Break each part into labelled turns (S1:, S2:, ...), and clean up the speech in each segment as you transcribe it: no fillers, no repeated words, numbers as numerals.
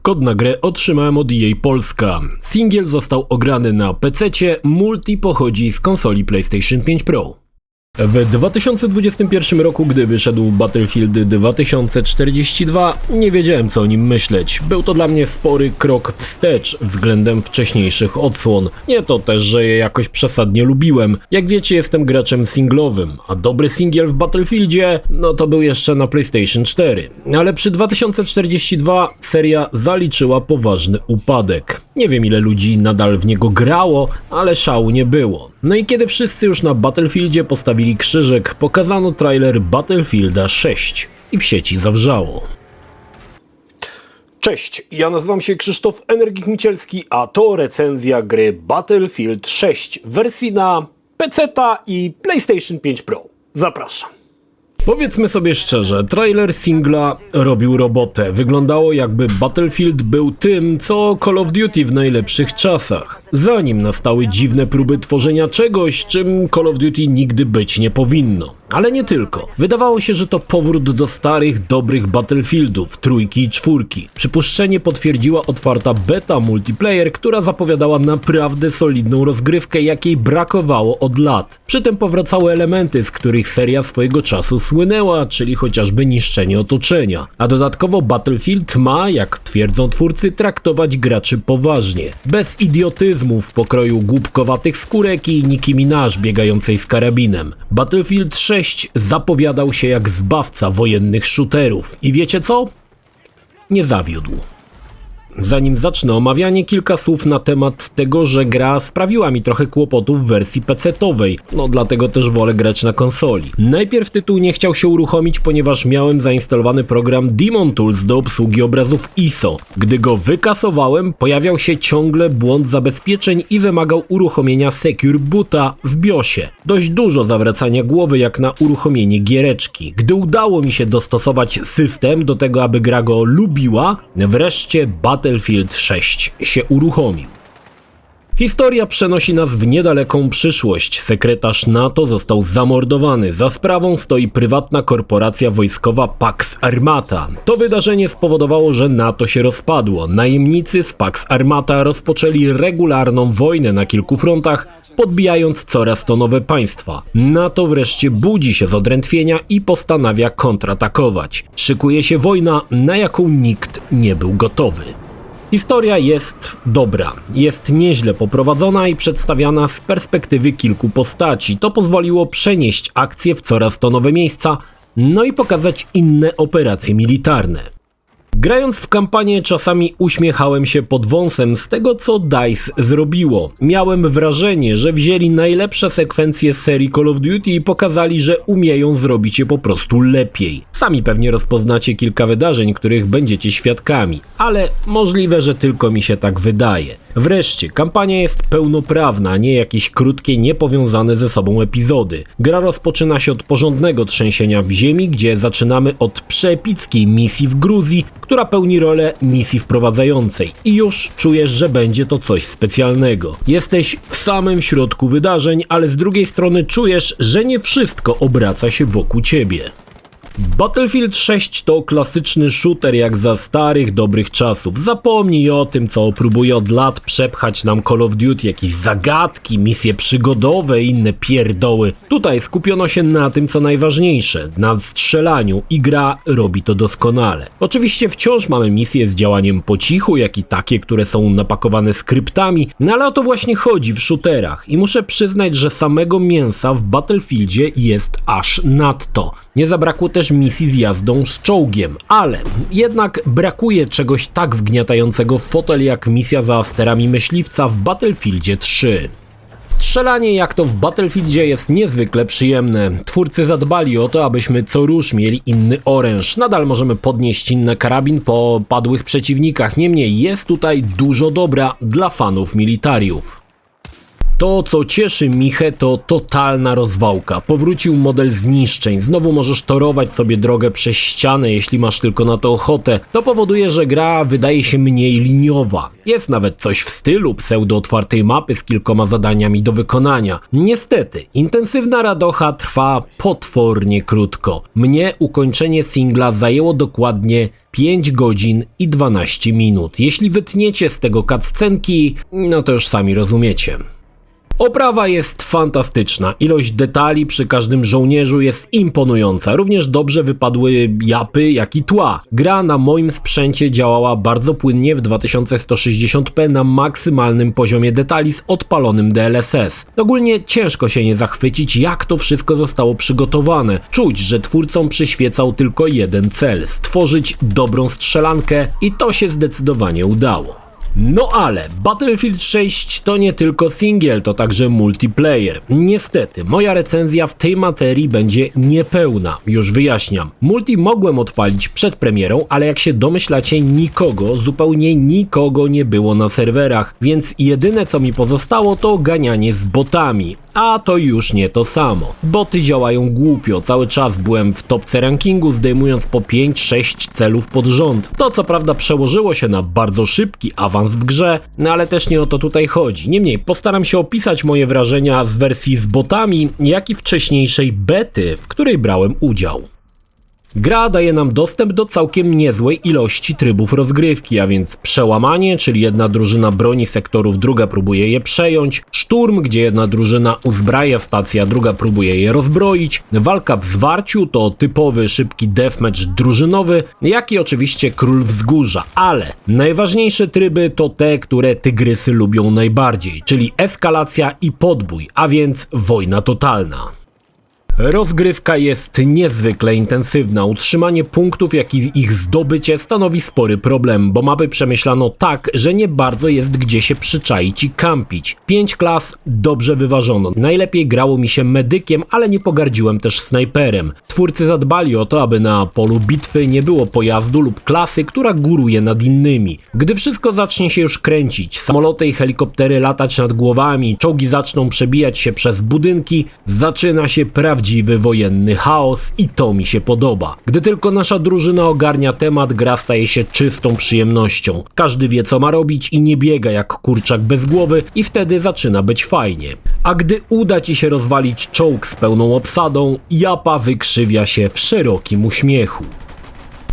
S1: Kod na grę otrzymałem od EA Polska. Singiel został ograny na PC-cie, multi pochodzi z konsoli PlayStation 5 Pro. W 2021 roku, gdy wyszedł Battlefield 2042, nie wiedziałem co o nim myśleć. Był to dla mnie spory krok wstecz względem wcześniejszych odsłon. Nie to też, że je jakoś przesadnie lubiłem. Jak wiecie, jestem graczem singlowym, a dobry singiel w Battlefieldzie, no to był jeszcze na PlayStation 4. Ale przy 2042 seria zaliczyła poważny upadek. Nie wiem ile ludzi nadal w niego grało, ale szału nie było. No i kiedy wszyscy już na Battlefieldzie postawili krzyżyk, pokazano trailer Battlefielda 6 i w sieci zawrzało. Cześć, ja nazywam się Krzysztof Energik Micielski, a to recenzja gry Battlefield 6 w wersji na PC-ta i PlayStation 5 Pro. Zapraszam. Powiedzmy sobie szczerze, trailer singla robił robotę. Wyglądało jakby Battlefield był tym, co Call of Duty w najlepszych czasach. Zanim nastały dziwne próby tworzenia czegoś, czym Call of Duty nigdy być nie powinno. Ale nie tylko. Wydawało się, że to powrót do starych, dobrych Battlefieldów, trójki i czwórki. Przypuszczenie potwierdziła otwarta beta multiplayer, która zapowiadała naprawdę solidną rozgrywkę, jakiej brakowało od lat. Przy tym powracały elementy, z których seria swojego czasu słynęła, czyli chociażby niszczenie otoczenia. A dodatkowo Battlefield ma, jak twierdzą twórcy, traktować graczy poważnie. Bez idiotyzmu w pokroju głupkowatych skórek i Nicki Minaj biegającej z karabinem. Battlefield 6 zapowiadał się jak zbawca wojennych shooterów. I wiecie co? Nie zawiódł. Zanim zacznę omawianie, kilka słów na temat tego, że gra sprawiła mi trochę kłopotów w wersji PC-towej, no dlatego też wolę grać na konsoli. Najpierw tytuł nie chciał się uruchomić, ponieważ miałem zainstalowany program Demon Tools do obsługi obrazów ISO. Gdy go wykasowałem, pojawiał się ciągle błąd zabezpieczeń i wymagał uruchomienia Secure Boota w BIOSie. Dość dużo zawracania głowy jak na uruchomienie giereczki. Gdy udało mi się dostosować system do tego, aby gra go lubiła, wreszcie Battlefield 6 się uruchomił. Historia przenosi nas w niedaleką przyszłość. Sekretarz NATO został zamordowany. Za sprawą stoi prywatna korporacja wojskowa Pax Armata. To wydarzenie spowodowało, że NATO się rozpadło. Najemnicy z Pax Armata rozpoczęli regularną wojnę na kilku frontach, podbijając coraz to nowe państwa. NATO wreszcie budzi się z odrętwienia i postanawia kontratakować. Szykuje się wojna, na jaką nikt nie był gotowy. Historia jest dobra, jest nieźle poprowadzona i przedstawiana z perspektywy kilku postaci. To pozwoliło przenieść akcję w coraz to nowe miejsca, no i pokazać inne operacje militarne. Grając w kampanię czasami uśmiechałem się pod wąsem z tego co DICE zrobiło. Miałem wrażenie, że wzięli najlepsze sekwencje z serii Call of Duty i pokazali, że umieją zrobić je po prostu lepiej. Sami pewnie rozpoznacie kilka wydarzeń, których będziecie świadkami, ale możliwe, że tylko mi się tak wydaje. Wreszcie, kampania jest pełnoprawna, nie jakieś krótkie, niepowiązane ze sobą epizody. Gra rozpoczyna się od porządnego trzęsienia w ziemi, gdzie zaczynamy od przeepickiej misji w Gruzji, która pełni rolę misji wprowadzającej. I już czujesz, że będzie to coś specjalnego. Jesteś w samym środku wydarzeń, ale z drugiej strony czujesz, że nie wszystko obraca się wokół ciebie. Battlefield 6 to klasyczny shooter jak za starych, dobrych czasów. Zapomnij o tym, co próbuje od lat przepchać nam Call of Duty, jakieś zagadki, misje przygodowe i inne pierdoły. Tutaj skupiono się na tym, co najważniejsze, na strzelaniu i gra robi to doskonale. Oczywiście wciąż mamy misje z działaniem po cichu, jak i takie, które są napakowane skryptami, no ale o to właśnie chodzi w shooterach i muszę przyznać, że samego mięsa w Battlefieldzie jest aż nadto. Nie zabrakło też misji z jazdą z czołgiem, ale jednak brakuje czegoś tak wgniatającego w fotel jak misja za sterami myśliwca w Battlefieldzie 3. Strzelanie jak to w Battlefieldzie jest niezwykle przyjemne. Twórcy zadbali o to, abyśmy co rusz mieli inny oręż. Nadal możemy podnieść inny karabin po padłych przeciwnikach, niemniej jest tutaj dużo dobra dla fanów militariów. To, co cieszy Michę, to totalna rozwałka. Powrócił model zniszczeń, znowu możesz torować sobie drogę przez ścianę, jeśli masz tylko na to ochotę. To powoduje, że gra wydaje się mniej liniowa. Jest nawet coś w stylu pseudo-otwartej mapy z kilkoma zadaniami do wykonania. Niestety, intensywna radocha trwa potwornie krótko. Mnie ukończenie singla zajęło dokładnie 5 godzin i 12 minut. Jeśli wytniecie z tego cutscenki, no to już sami rozumiecie. Oprawa jest fantastyczna, ilość detali przy każdym żołnierzu jest imponująca, również dobrze wypadły japy, jak i tła. Gra na moim sprzęcie działała bardzo płynnie w 2160p na maksymalnym poziomie detali z odpalonym DLSS. Ogólnie ciężko się nie zachwycić, jak to wszystko zostało przygotowane. Czuć, że twórcom przyświecał tylko jeden cel – stworzyć dobrą strzelankę i to się zdecydowanie udało. No ale Battlefield 6 to nie tylko singiel, to także multiplayer. Niestety, moja recenzja w tej materii będzie niepełna, już wyjaśniam. Multi mogłem odpalić przed premierą, ale jak się domyślacie, zupełnie nikogo nie było na serwerach, więc jedyne co mi pozostało to ganianie z botami. A to już nie to samo. Boty działają głupio, cały czas byłem w topce rankingu, zdejmując po 5-6 celów pod rząd. To co prawda przełożyło się na bardzo szybki awans w grze, no ale też nie o to tutaj chodzi. Niemniej postaram się opisać moje wrażenia z wersji z botami, jak i wcześniejszej bety, w której brałem udział. Gra daje nam dostęp do całkiem niezłej ilości trybów rozgrywki, a więc przełamanie, czyli jedna drużyna broni sektorów, druga próbuje je przejąć, szturm, gdzie jedna drużyna uzbraja stację, a druga próbuje je rozbroić, walka w zwarciu to typowy szybki deathmatch drużynowy, jak i oczywiście król wzgórza, ale najważniejsze tryby to te, które tygrysy lubią najbardziej, czyli eskalacja i podbój, a więc wojna totalna. Rozgrywka jest niezwykle intensywna, utrzymanie punktów jak i ich zdobycie stanowi spory problem, bo mapy przemyślano tak, że nie bardzo jest gdzie się przyczaić i kampić. 5 klas dobrze wyważono, najlepiej grało mi się medykiem, ale nie pogardziłem też snajperem. Twórcy zadbali o to, aby na polu bitwy nie było pojazdu lub klasy, która góruje nad innymi. Gdy wszystko zacznie się już kręcić, samoloty i helikoptery latać nad głowami, czołgi zaczną przebijać się przez budynki, zaczyna się prawdziwy wojenny chaos i to mi się podoba. Gdy tylko nasza drużyna ogarnia temat, gra staje się czystą przyjemnością. Każdy wie co ma robić i nie biega jak kurczak bez głowy i wtedy zaczyna być fajnie. A gdy uda ci się rozwalić czołg z pełną obsadą, japa wykrzywia się w szerokim uśmiechu.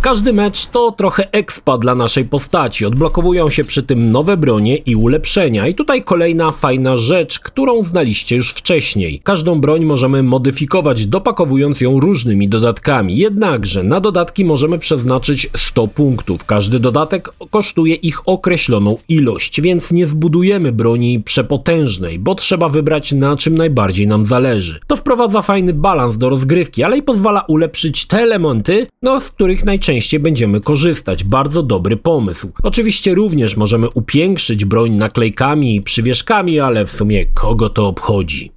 S1: Każdy mecz to trochę expa dla naszej postaci, odblokowują się przy tym nowe bronie i ulepszenia i tutaj kolejna fajna rzecz, którą znaliście już wcześniej. Każdą broń możemy modyfikować, dopakowując ją różnymi dodatkami, jednakże na dodatki możemy przeznaczyć 100 punktów. Każdy dodatek kosztuje ich określoną ilość, więc nie zbudujemy broni przepotężnej, bo trzeba wybrać na czym najbardziej nam zależy. To wprowadza fajny balans do rozgrywki, ale i pozwala ulepszyć te elementy, z których najczęściej będziemy korzystać. Bardzo dobry pomysł. Oczywiście również możemy upiększyć broń naklejkami i przywieszkami, ale w sumie kogo to obchodzi?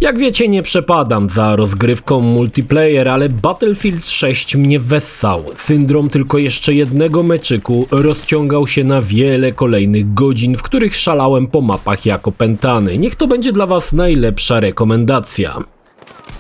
S1: Jak wiecie, nie przepadam za rozgrywką multiplayer, ale Battlefield 6 mnie wessał. Syndrom tylko jeszcze jednego meczyku rozciągał się na wiele kolejnych godzin, w których szalałem po mapach jak opętany. Niech to będzie dla was najlepsza rekomendacja.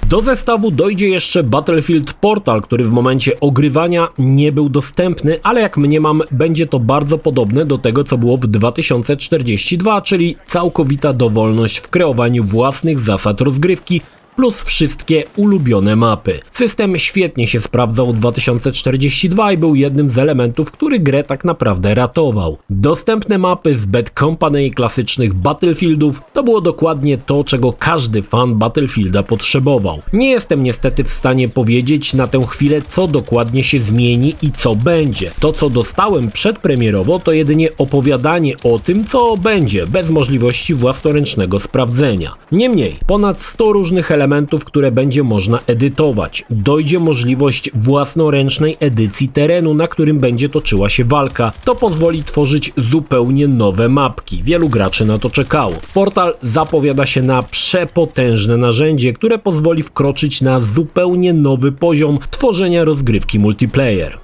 S1: Do zestawu dojdzie jeszcze Battlefield Portal, który w momencie ogrywania nie był dostępny, ale jak mniemam, będzie to bardzo podobne do tego, co było w 2042, czyli całkowita dowolność w kreowaniu własnych zasad rozgrywki, plus wszystkie ulubione mapy. System świetnie się sprawdzał w 2042 i był jednym z elementów, który grę tak naprawdę ratował. Dostępne mapy z Bad Company i klasycznych Battlefieldów to było dokładnie to, czego każdy fan Battlefielda potrzebował. Nie jestem niestety w stanie powiedzieć na tę chwilę, co dokładnie się zmieni i co będzie. To, co dostałem przedpremierowo, to jedynie opowiadanie o tym, co będzie, bez możliwości własnoręcznego sprawdzenia. Niemniej, ponad 100 różnych elementów, które będzie można edytować. Dojdzie możliwość własnoręcznej edycji terenu, na którym będzie toczyła się walka. To pozwoli tworzyć zupełnie nowe mapki. Wielu graczy na to czekało. Portal zapowiada się na przepotężne narzędzie, które pozwoli wkroczyć na zupełnie nowy poziom tworzenia rozgrywki multiplayer.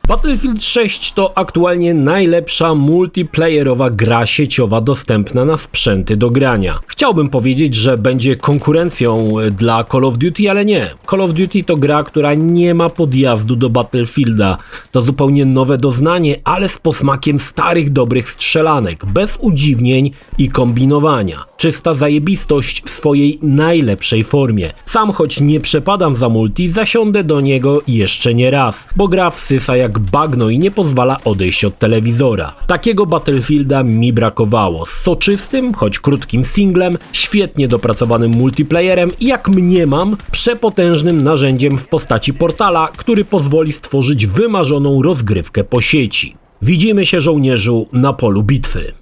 S1: Battlefield 6 to aktualnie najlepsza multiplayerowa gra sieciowa dostępna na sprzęty do grania. Chciałbym powiedzieć, że będzie konkurencją dla Call of Duty, ale nie. Call of Duty to gra, która nie ma podjazdu do Battlefielda. To zupełnie nowe doznanie, ale z posmakiem starych, dobrych strzelanek, bez udziwnień i kombinowania. Czysta zajebistość w swojej najlepszej formie. Sam choć nie przepadam za multi, zasiądę do niego jeszcze nie raz, bo gra wsysa jak bagno i nie pozwala odejść od telewizora. Takiego Battlefielda mi brakowało, z soczystym, choć krótkim singlem, świetnie dopracowanym multiplayerem i jak mniemam, przepotężnym narzędziem w postaci portala, który pozwoli stworzyć wymarzoną rozgrywkę po sieci. Widzimy się, żołnierzu, na polu bitwy.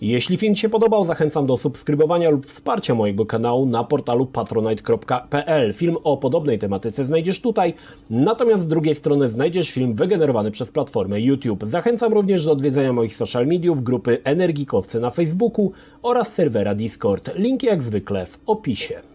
S1: Jeśli film Ci się podobał, zachęcam do subskrybowania lub wsparcia mojego kanału na portalu patronite.pl. Film o podobnej tematyce znajdziesz tutaj, natomiast z drugiej strony znajdziesz film wygenerowany przez platformę YouTube. Zachęcam również do odwiedzenia moich social mediów, grupy Energikowcy na Facebooku oraz serwera Discord. Linki jak zwykle w opisie.